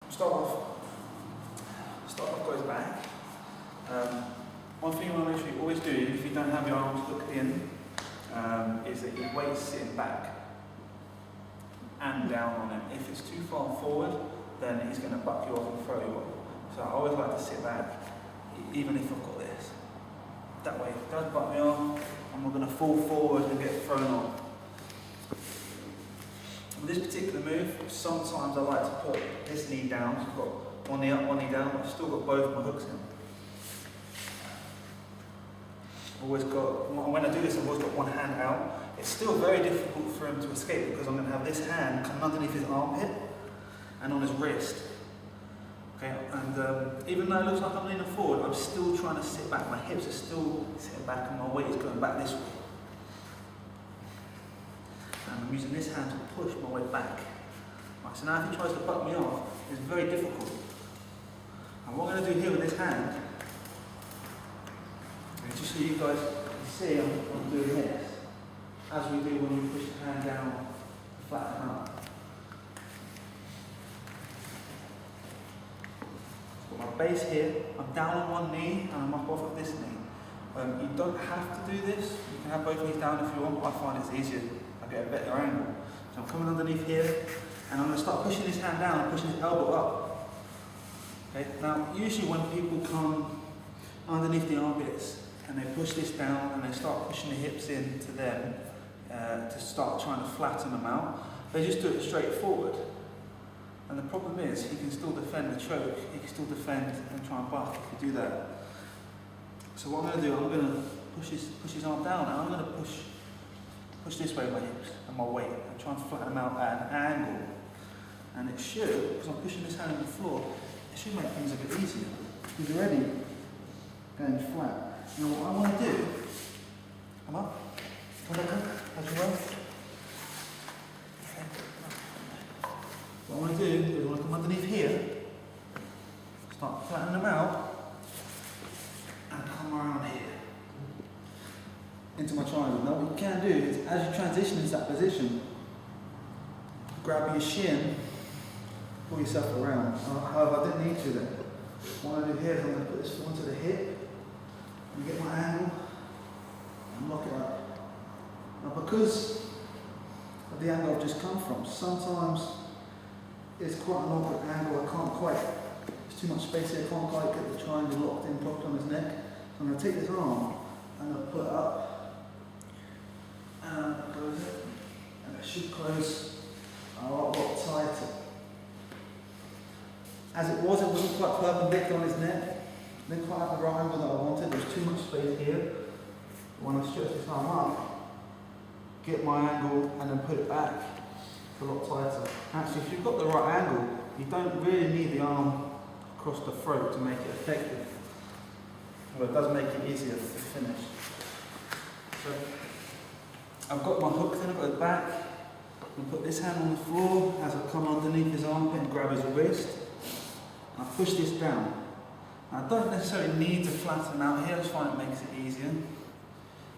Start off goes back. One thing you want to make sure you always do, if you don't have your arms hooked in, is that your weight's sitting back and down on him. If it's too far forward, then he's going to buck you off and throw you off. So I always like to sit back, even if I've got this. That way, if it does buck me off, I'm not going to fall forward and get thrown off. With this particular move, sometimes I like to put this knee down. So I've got one knee up, one knee down, but I've still got both my hooks in. When I do this, I've always got one hand out. It's still very difficult for him to escape because I'm going to have this hand coming underneath his armpit and on his wrist. Okay, and even though it looks like I'm leaning forward, I'm still trying to sit back. My hips are still sitting back and my weight is going back this way. And I'm using this hand to push my way back. Right, so now if he tries to butt me off, it's very difficult. And what I'm going to do here with this hand, just so you guys can see, I'm doing this, as we do when you push the hand down, flatten out. Got my base here, I'm down on one knee and I'm up off of this knee. You don't have to do this, you can have both knees down if you want, I find it's easier, I get a better angle. So I'm coming underneath here and I'm going to start pushing this hand down and pushing his elbow up. Okay, now usually when people come underneath the armpits and they push this down and they start pushing the hips in to them to start trying to flatten them out, they just do it straight forward. And the problem is, he can still defend the choke, he can still defend and try and buck if you do that. So what I'm going to do, I'm going to push his arm down and I'm going to push this way with my hips and my weight and try and flatten him out at an angle. And it should, because I'm pushing this hand on the floor, it should make things a bit easier. He's already going flat. Now what I want to do, come up, come back up, as you will. Okay. What I want to do is I want to come underneath here, start flattening them out, and come around here, into my triangle. Now what you can do is, as you transition into that position, grab your shin, pull yourself around. However, I didn't need to then. What I do here is I'm going to put this onto the hip, and get my angle and lock it up. Now because of the angle I've just come from, sometimes it's quite an awkward angle, I can't quite, there's too much space here, I can't quite get the triangle locked in properly on his neck. So I'm going to take this arm and I'll put it up and close it, and it should close a lot tighter. As it wasn't quite perpendicular on his neck. Didn't quite have the right angle that I wanted, there's too much space here. When I stretch this arm up, get my angle and then put it back a lot tighter. Actually, if you've got the right angle, you don't really need the arm across the throat to make it effective. Well, it does make it easier to finish. So, I've got my hook then, I've got it back. I'm going to put this hand on the floor as I come underneath his armpit and grab his wrist. And I push this down. I don't necessarily need to flatten out here, I just find it makes it easier.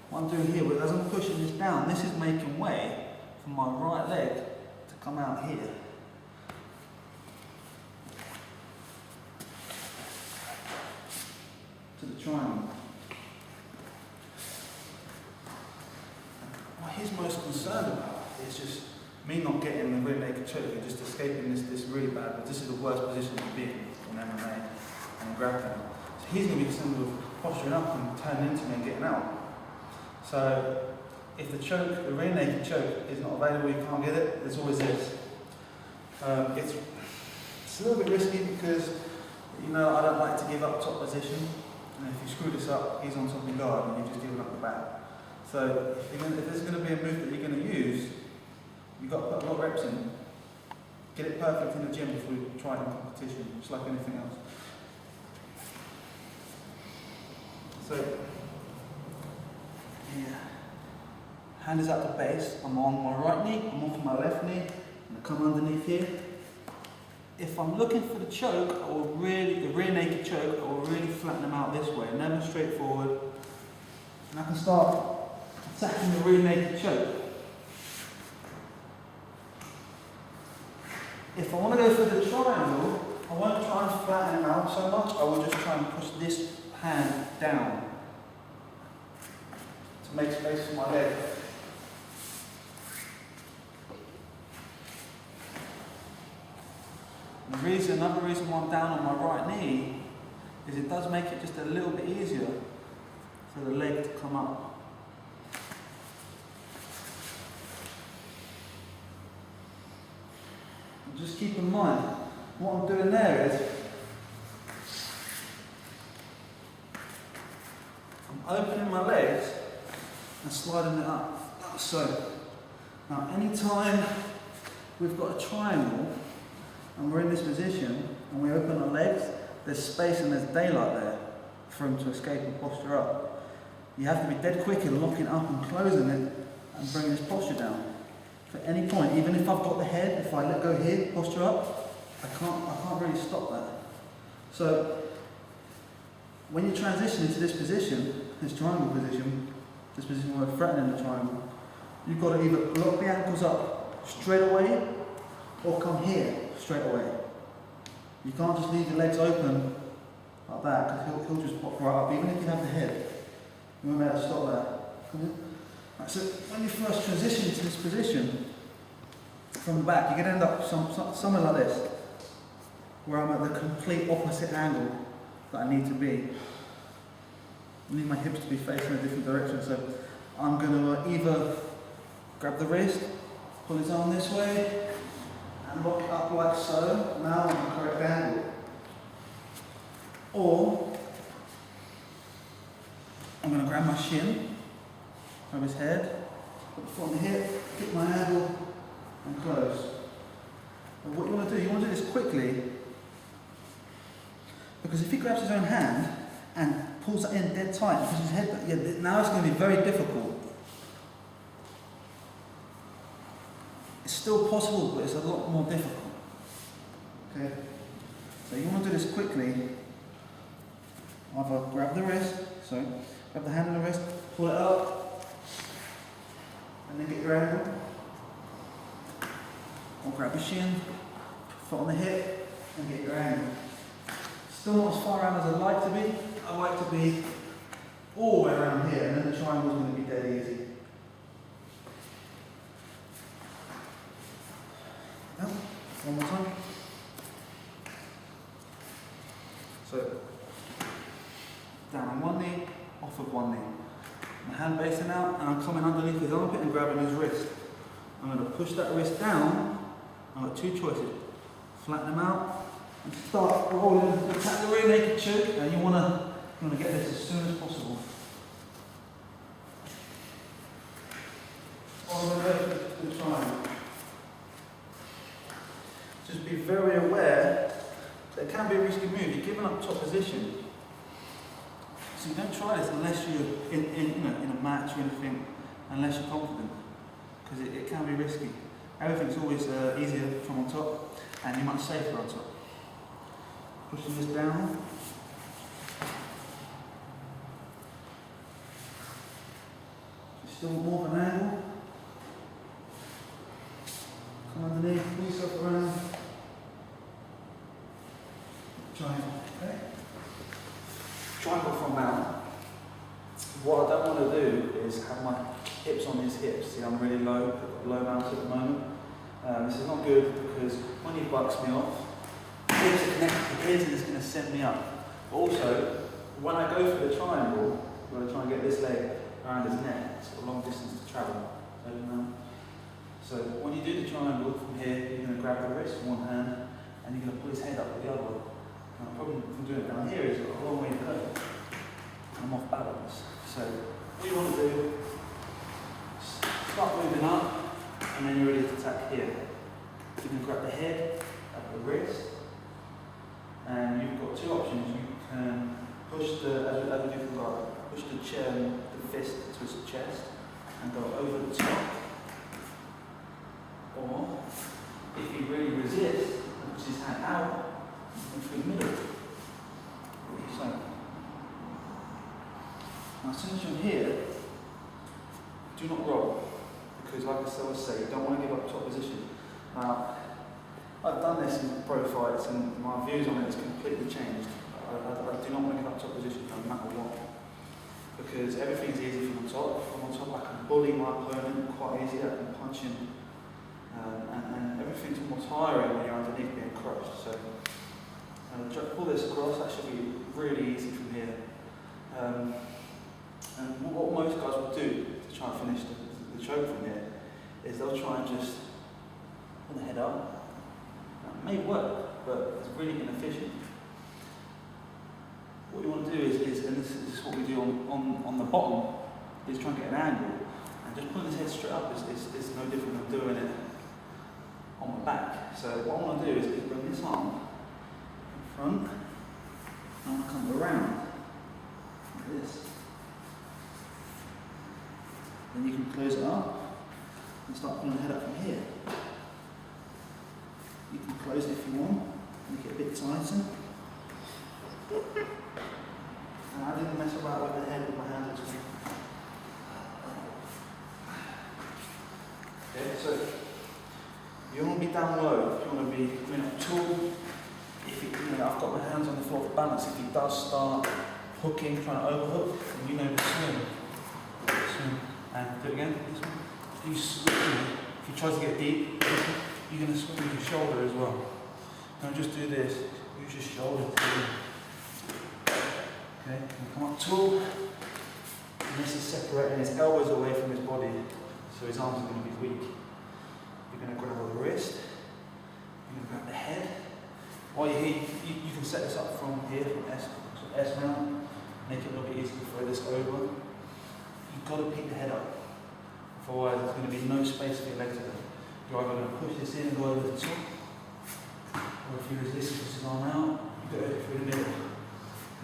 What I'm doing here, as I'm pushing this down, this is making way for my right leg to come out here. To the triangle. What he's most concerned about is just me not getting the rear naked choke and just escaping this really bad, but this is the worst position to be in MMA. And grabbing him. So he's going to be concerned with posturing up and turning into me and getting out. So if the rear naked choke is not available, you can't get it, there's always this. It's a little bit risky because, you know, I don't like to give up top position. And if you screw this up, he's on top of your guard and you're just giving up the back. So if there's going to be a move that you're going to use, you've got to put a lot of reps in. Get it perfect in the gym before you try it in competition, just like anything else. So, yeah, hand is at the base, I'm on my right knee, I'm off my left knee, and I come underneath here. If I'm looking for the choke, the rear naked choke, I will really flatten them out this way, never straight forward. And I can start attacking the rear naked choke. If I want to go for the triangle, will just try and push this hand down to make space for my leg. Another reason why I'm down on my right knee is it does make it just a little bit easier for the leg to come up. And just keep in mind, what I'm doing there is I'm opening my legs and sliding it up, like so. Now anytime we've got a triangle and we're in this position and we open our legs, there's space and there's daylight there for him to escape and posture up. You have to be dead quick in locking up and closing it and bringing his posture down. At any point, even if I've got the head, if I let go here, posture up, I can't really stop that. So when you transition into this position, this triangle position, this position where we're threatening the triangle, you've got to either lock the ankles up straight away or come here straight away. You can't just leave your legs open like that because he'll just pop right up. Even if you have the head, you won't be able to stop that. Right, so when you first transition into this position from the back, you're going to end up somewhere like this, where I'm at the complete opposite angle that I need to be. I need my hips to be facing a different direction, so I'm going to either grab the wrist, pull his arm this way, and lock it up like so. Now I'm at the correct angle. Or I'm going to grab my shin, grab his head, put the foot on the hip, get my ankle, and close. And what you want to do this quickly, because if he grabs his own hand and pulls it in dead tight, pushes his head, now it's going to be very difficult. It's still possible, but it's a lot more difficult. Okay? So you want to do this quickly. Either grab the wrist, grab the hand on the wrist, pull it up, and then get your ankle. Or grab your shin, foot on the hip, and get your ankle. Still not as far around as I'd like to be. I like to be all the way around here, and then the triangle's going to be dead easy. One more time. So, down on one knee, off of one knee. My hand basing out, and I'm coming underneath his armpit and grabbing his wrist. I'm going to push that wrist down. I've got two choices. Flatten them out and start rolling. Attack the rear naked choke, and you want to get this as soon as possible. All the way to the triangle. Just be very aware that it can be a risky move. You're giving up top position. So you don't try this unless you're in a match or anything, unless you're confident. Because it can be risky. Everything's always easier from on top, and you're much safer on top. Pushing this down. Still more of an angle. Come underneath, pull yourself around. Triangle, okay? Triangle from mount. What I don't want to do is have my hips on his hips. See, I'm really low, I've got low mounts at the moment. This is not good because when he bucks me off, the hips are connected to his and it's going to send me up. But also, when I go for the triangle, I'm going to try and get this leg around his neck. It's got a long distance to travel. So when you do the triangle from here, you're going to grab the wrist with one hand and you're going to pull his head up with the other one. Now, the problem from doing it down here is I've got a long way to go. I'm off balance. So what you want to do, start moving up and then you're ready to attack here. You can grab the head, grab the wrist, and you've got two options. You can push push the chair, the fist to his chest and go over the top. Or, if he really resists and puts his hand out, and through the middle. So, now as soon as you're here, do not roll. Because like I always say, you don't want to give up top position. Now, I've done this in pro fights and my views on it has completely changed. I do not want to get up top position no matter what. Because everything's easy from the top. From on top I can bully my opponent quite easy, I can punch him. And everything's more tiring when you're underneath being crushed. So pull this across, that should be really easy from here. And what most guys will do to try and finish the choke from here is they'll try and just pull the head up. It may work, but it's really inefficient. What you want to do is and this is what we do on the bottom, is try and get an angle. And just pulling his head straight up is no different than doing it on the back. So what I want to do is bring this arm in front, and I want to come around like this. Then you can close it up and start pulling the head up from here. You can close it if you want, make it a bit tighter. And I didn't mess about with the head with my hand as well. Okay, so you want to be down low, you want to be coming up tall. If I've got my hands on the floor for balance, if he does start hooking, trying to overhook, then you know the swim. And do it again, this one. You swim. If he tries to get deep, you're going to swim with your shoulder as well. Don't just do this, use your shoulder to do. Okay, and come up tall. And this is separating his elbows away from his body, so his arms are going to be weak. You're going to grab the wrist, you're going to grab the head. While you're here, you can set this up from here, from S mount, make it a little bit easier to throw this over. You've got to pick the head up, otherwise there's going to be no space for your legs to go. You're either going to push this in and go over the top, or if you resist, push his arm out, you go through the middle.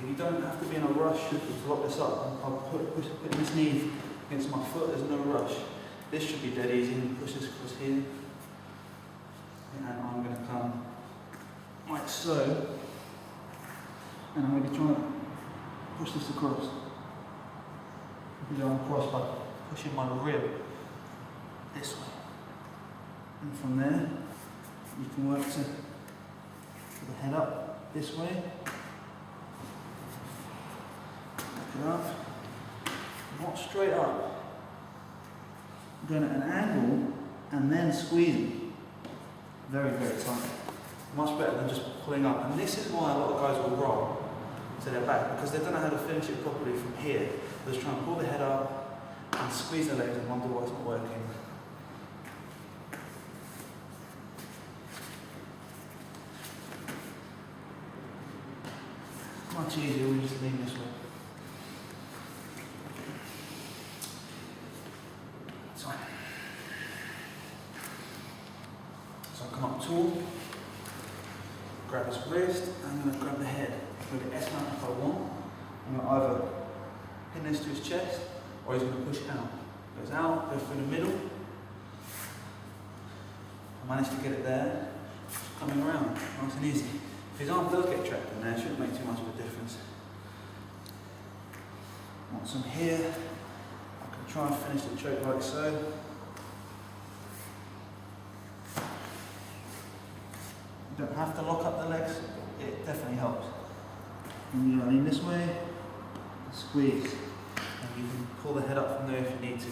You don't have to be in a rush to lock this up. I'll put this knee against my foot, there's no rush. This should be dead easy, and push this across here. And I'm going to come like so, and I'm going to be trying to push this across. Push the arm across by pushing my rib this way. And from there, you can work to put the head up this way. Up, not straight up. I'm going at an angle and then squeezing. Very, very tight. Much better than just pulling up. And this is why a lot of guys will roll to their back, because they don't know how to finish it properly from here. They're just trying to pull the head up and squeeze their legs and wonder why it's not working. Much easier when you just lean this way. So I come up tall, grab his wrist, I'm going to grab the head with the S mount if I want. I'm going to either pin this to his chest, or he's going to push out. Goes out, goes through the middle. I managed to get it there, coming around, nice and easy. If his arm does get trapped in there, it shouldn't make too much of a difference. Once I'm here, I can try and finish the choke like so. You don't have to lock up the legs, it definitely helps. And you lean this way, squeeze, and you can pull the head up from there if you need to.